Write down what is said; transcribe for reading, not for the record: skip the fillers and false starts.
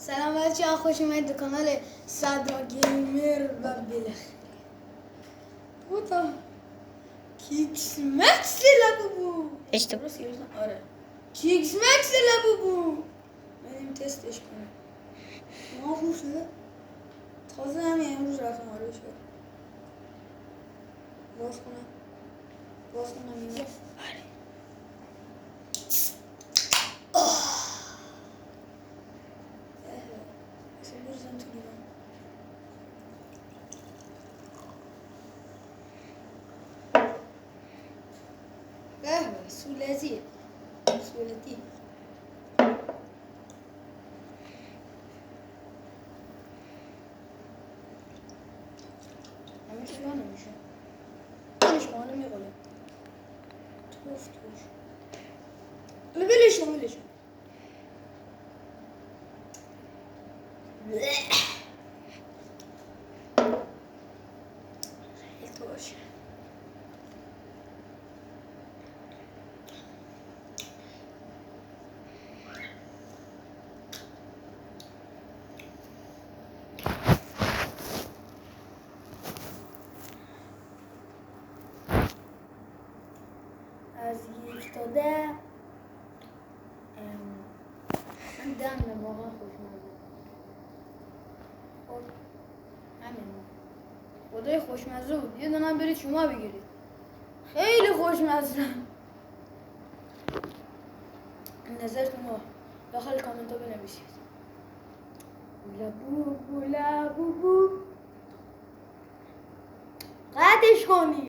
سلام بچه ها، خوش اومدید به کانال صدرا گیمر و بالاخره بودا کیکس مکس لابوبو درست گرفتم؟ آره کیکس مکس لابوبو بریم تستش کنیم. ما خوب شده تازه همین امروز رفتم آره شد باز کنم این آره بریزم تو لیوان. قهوه سولتی همه چی بانه میشه بلش کن حالا میقوله توف حالا بلش کن باشه از 1 تا 10 من 10 واقعا خوشمزه. خب همین خدای خوشمزه بود. یه دونه برید شما بگیرید، خیلی خوشمزه. نظرتون رو داخل کامنت ها بنویسید. لابوبو قطعش کنید.